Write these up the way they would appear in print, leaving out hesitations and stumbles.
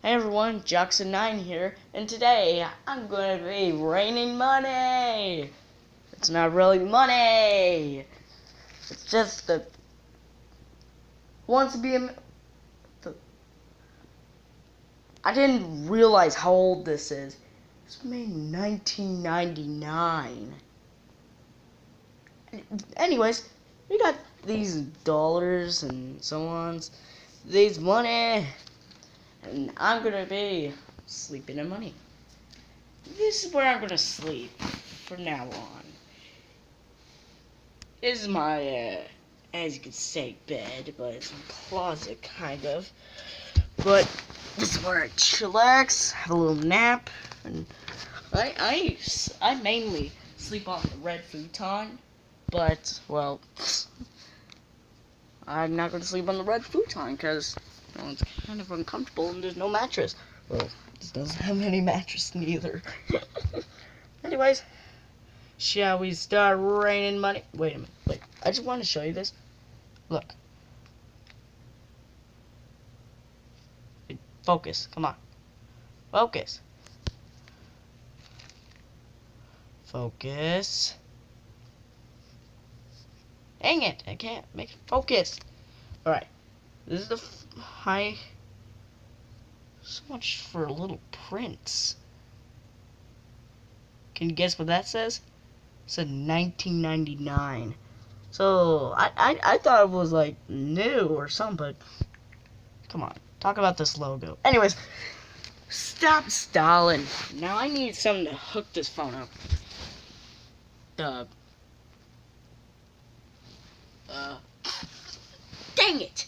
Hey everyone, Jackson9 here, and today I'm going to be raining money. It's not really money. It's just the wants to be I didn't realize how old this is. It's made in 1999. Anyways, we got these dollars and so on. These money. And I'm gonna be sleeping in money. This is where I'm gonna sleep from now on. This is my, as you could say, bed, but it's a closet, kind of. But this is where I chillax, have a little nap, and I mainly sleep on the red futon, but, well, I'm not gonna sleep on the red futon, because well, it's kind of uncomfortable and there's no mattress. Well, this doesn't have any mattress neither. Anyways, shall we start raining money? Wait a minute. Wait, I just want to show you this. Look. Focus. Come on. Focus. Focus. Dang it. I can't make it focus. Alright. This is the high. So much for a little prince. Can you guess what that says? It said 1999. So I thought it was like new or something, but come on, talk about this logo. Anyways, stop stalling. Now I need something to hook this phone up. Dang it.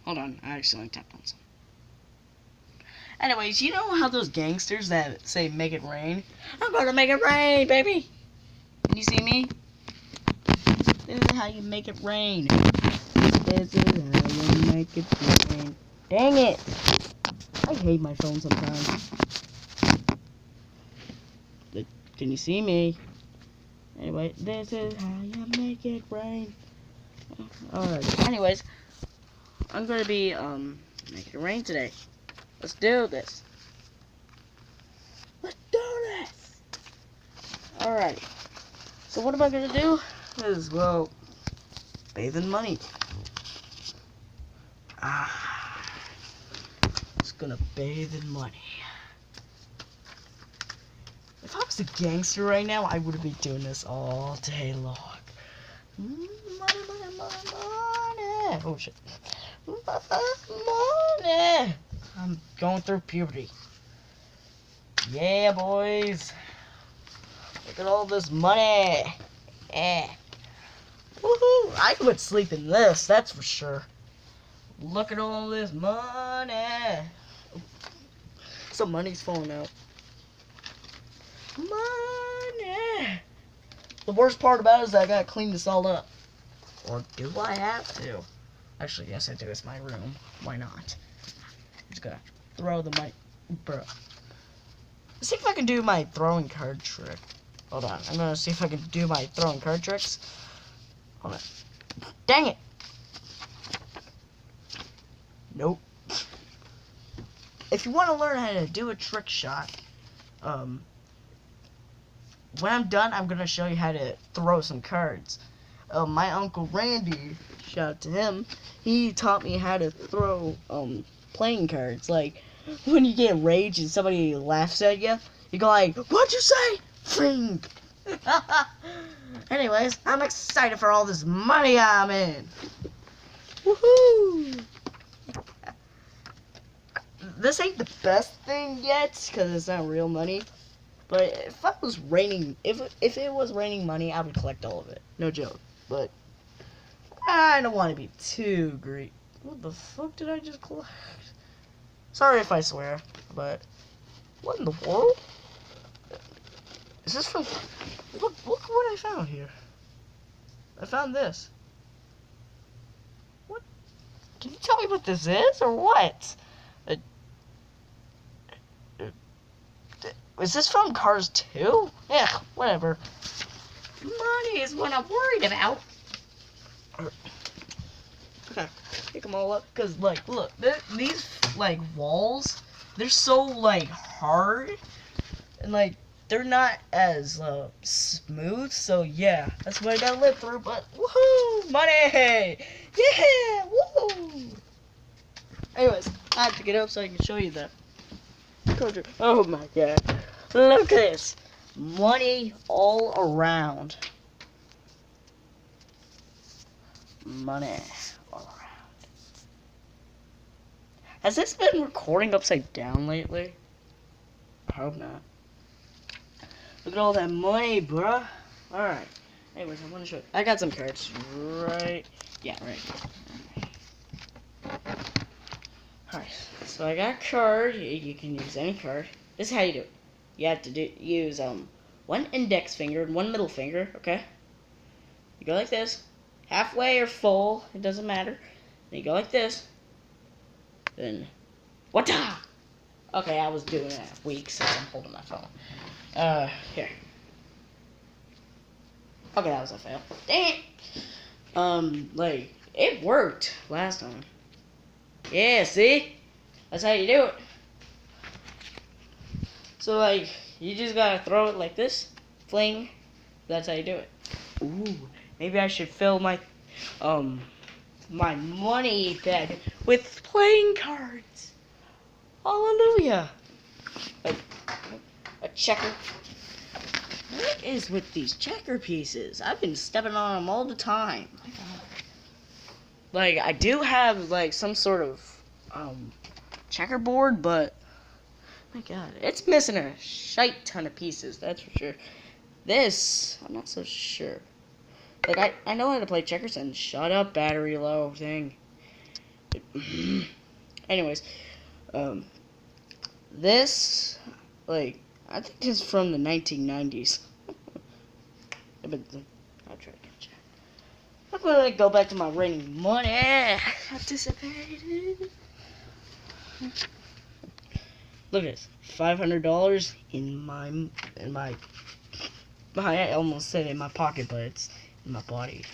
Hold on, I accidentally tapped on something. Anyways, you know how those gangsters that say make it rain? I'm gonna make it rain, baby! Can you see me? This is how you make it rain. This is how you make it rain. Dang it! I hate my phone sometimes. Can you see me? Anyway, this is how you make it rain. Alright, anyways, I'm gonna be, making it rain today. Let's do this. Let's do this! Alright. So what am I gonna do? Is, well, bathe in money. Just gonna bathe in money. If I was a gangster right now, I would be doing this all day long. Money, money, money, money. Oh shit. Money. I'm going through puberty. Yeah, boys. Look at all this money. Yeah. Woohoo. I would sleep in this, that's for sure. Look at all this money. Some money's falling out. Money. The worst part about it is that I gotta clean this all up. Or do I have to? Actually, yes I do. It's my room. Why not? I'm just gonna throw the money. Bro. Let's see if I can do my throwing card trick. Hold on. I'm gonna see if I can do my throwing card tricks. Hold on. Dang it! Nope. If you want to learn how to do a trick shot, when I'm done, I'm gonna show you how to throw some cards. My uncle Randy, shout out to him, he taught me how to throw playing cards. Like when you get rage and somebody laughs at you, you go like, "What'd you say?" Fling. Anyways, I'm excited for all this money I'm in. Woohoo! This ain't the best thing yet, because it's not real money. But if it was raining money, I would collect all of it. No joke. But I don't want to be too greedy. What the fuck did I just collect? Sorry if I swear, but what in the world? Is this from? Look what I found here. I found this. What? Can you tell me what this is or what? Is this from Cars 2? Yeah, whatever. Money is what I'm worried about. Okay. pick them all up. Cause like, look, these like walls, they're so like hard, and like they're not as smooth. So yeah, that's what I gotta live through. But woohoo, money! Yeah, woo! Anyways, I have to get up so I can show you that. Oh my god, look at this, money all around. Money all around. Has this been recording upside down lately? I hope not. Look at all that money, bruh. Alright. Anyways, I want to show you. I got some cards right. Yeah, right here. Alright. So I got a card. You can use any card. This is how you do it. You have to use one index finger and one middle finger, okay? You go like this. Halfway or full, it doesn't matter. Then you go like this. Then, wata! Okay, I was doing that weak, so I'm holding my phone. Here. Okay, that was a fail. Dang it! Like, it worked last time. Yeah, see? That's how you do it. So, like, you just gotta throw it like this. Fling. That's how you do it. Ooh. Maybe I should fill my money bag with playing cards. Hallelujah. A checker. What is with these checker pieces? I've been stepping on them all the time. Like, I do have, like, some sort of, checkerboard, but, my god, it's missing a shite ton of pieces, that's for sure. This, I'm not so sure. Like, I know how to play checkers, and shut up, battery low thing. Anyways, this, like, I think it's from the 1990s. I'll try to catch it. I'm gonna go back to my raining money. I've dissipated. Look at this, $500 in my, I almost said in my pocket, but it's in my body.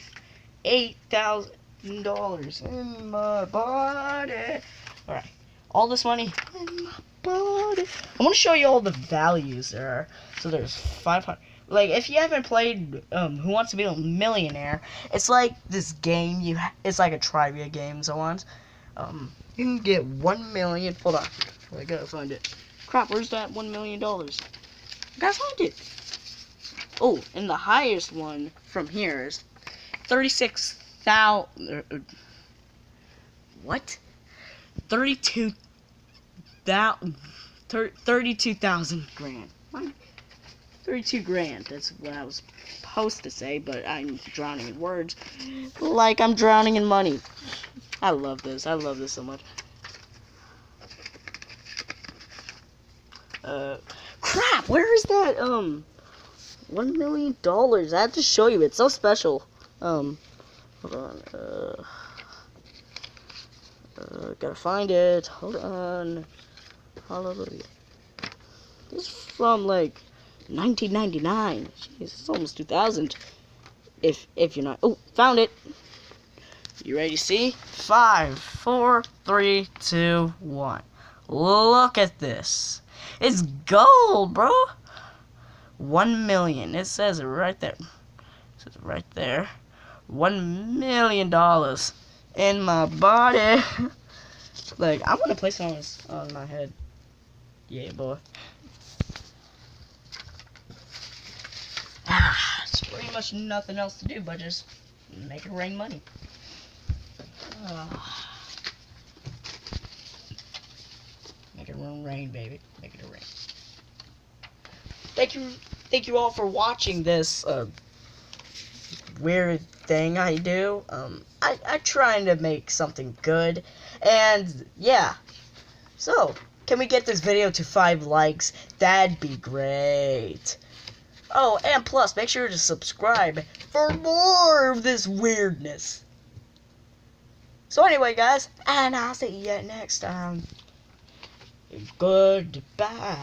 $8,000 in my body. Alright, all this money in my body. I want to show you all the values there are. So there's 500. Like, if you haven't played Who Wants to Be a Millionaire, it's like this game. It's like a trivia game, so on. You can get 1 million. Hold on, I gotta find it. Crap, where's that $1 million? I gotta find it. Oh, and the highest one from here is 36,000. What? 32,000 grand. What? 32 grand. That's what I was supposed to say, but I'm drowning in words. Like I'm drowning in money. I love this. I love this so much. Crap, where is that, $1 million? I have to show you. It's so special. Hold on. Gotta find it. Hold on. Hallelujah. This is from, like, 1999. Jeez, it's almost 2000. If you're not... Oh, found it. You ready to see? 5, 4, 3, 2, 1. Look at this. It's gold, bro. 1 million. It says it right there. It says it right there. $1 million in my body. Like, I want to place it on my head. Yeah, boy. It's pretty much nothing else to do but just make it rain money. Make it rain, baby. Make it rain. Thank you all for watching this weird thing I do. I trying to make something good, and yeah. So, can we get this video to 5 likes? That'd be great. Oh, and plus, make sure to subscribe for more of this weirdness. So anyway, guys, and I'll see you next time. Goodbye.